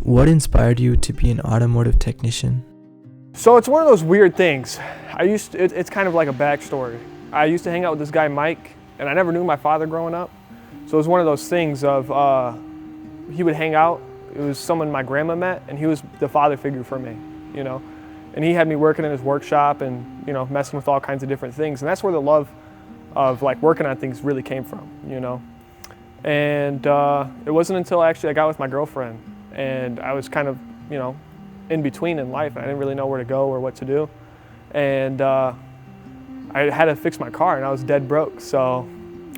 What inspired you to be an automotive technician? So it's one of those weird things. It's kind of like a backstory. I used to hang out with this guy, Mike, and I never knew my father growing up. So it was one of those things of, he would hang out. It was someone my grandma met, and he was the father figure for me, you know. And he had me working in his workshop and, you know, messing with all kinds of different things. And that's where the love of like working on things really came from, you know. And it wasn't until actually I got with my girlfriend, and I was kind of, you know, in between in life. I didn't really know where to go or what to do. And I had to fix my car, and I was dead broke. So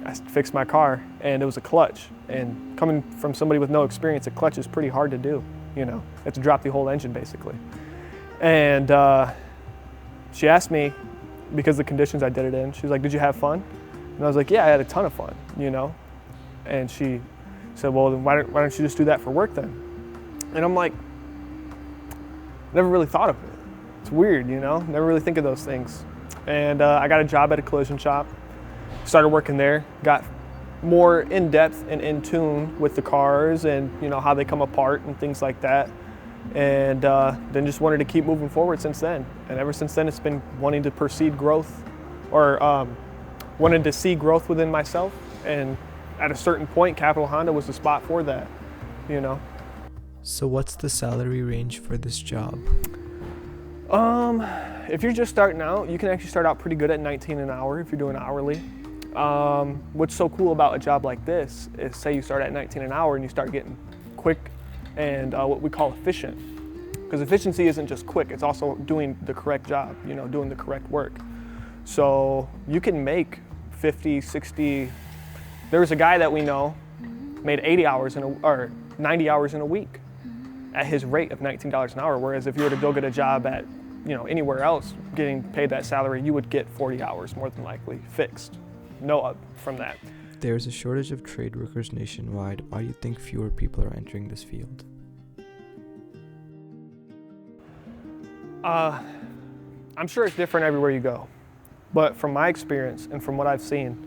I fixed my car, and it was a clutch. And coming from somebody with no experience, a clutch is pretty hard to do, you know. You have to drop the whole engine, basically. And she asked me, because of the conditions I did it in, she was like, "Did you have fun?" And I was like, "Yeah, I had a ton of fun, you know." And she said, "Well, then why don't you just do that for work then?" And I'm like, never really thought of it. It's weird, you know, never really think of those things. And I got a job at a collision shop, started working there, got more in depth and in tune with the cars and, you know, how they come apart and things like that. And then just wanted to keep moving forward since then. And ever since then, it's been wanting to proceed growth, or wanted to see growth within myself. And at a certain point, Capital Honda was the spot for that, you know. So what's the salary range for this job? If you're just starting out, you can actually start out pretty good at 19 an hour if you're doing hourly. What's so cool about a job like this is, say you start at 19 an hour and you start getting quick and what we call efficient. Because efficiency isn't just quick, it's also doing the correct job, you know, doing the correct work. So you can make 50, 60, there was a guy that we know made 80 hours or 90 hours in a week at his rate of $19 an hour, whereas if you were to go get a job at, you know, anywhere else getting paid that salary, you would get 40 hours more than likely, fixed. No up from that. There's a shortage of trade workers nationwide. Why do you think fewer people are entering this field? I'm sure it's different everywhere you go, but from my experience and from what I've seen,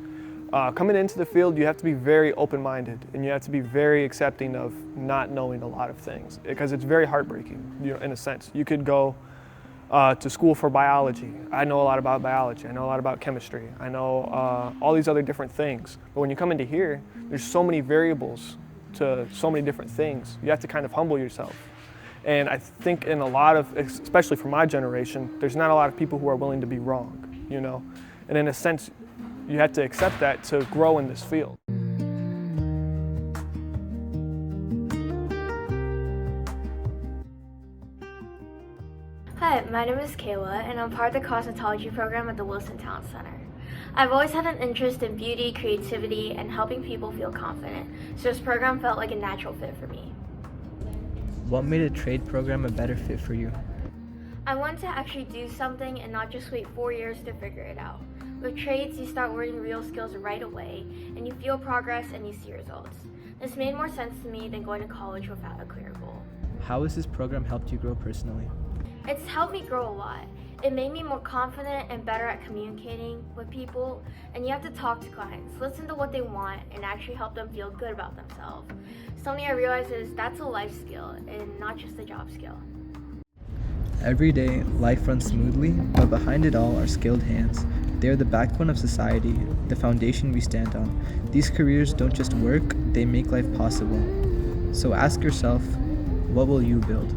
coming into the field, you have to be very open-minded and you have to be very accepting of not knowing a lot of things, because it's very heartbreaking, you know, in a sense. You could go to school for biology. I know a lot about biology. I know a lot about chemistry. I know all these other different things. But when you come into here, there's so many variables to so many different things. You have to kind of humble yourself. And I think in a lot of, especially for my generation, there's not a lot of people who are willing to be wrong, you know? And in a sense, you have to accept that to grow in this field. Hi, my name is Kayla, and I'm part of the cosmetology program at the Wilson Talent Center. I've always had an interest in beauty, creativity, and helping people feel confident, so this program felt like a natural fit for me. What made a trade program a better fit for you? I wanted to actually do something and not just wait 4 years to figure it out. With trades, you start learning real skills right away, and you feel progress and you see results. This made more sense to me than going to college without a clear goal. How has this program helped you grow personally? It's helped me grow a lot. It made me more confident and better at communicating with people, and you have to talk to clients, listen to what they want, and actually help them feel good about themselves. Something I realized is that's a life skill and not just a job skill. Every day, life runs smoothly, but behind it all are skilled hands. They are the backbone of society, the foundation we stand on. These careers don't just work, they make life possible. So ask yourself, what will you build?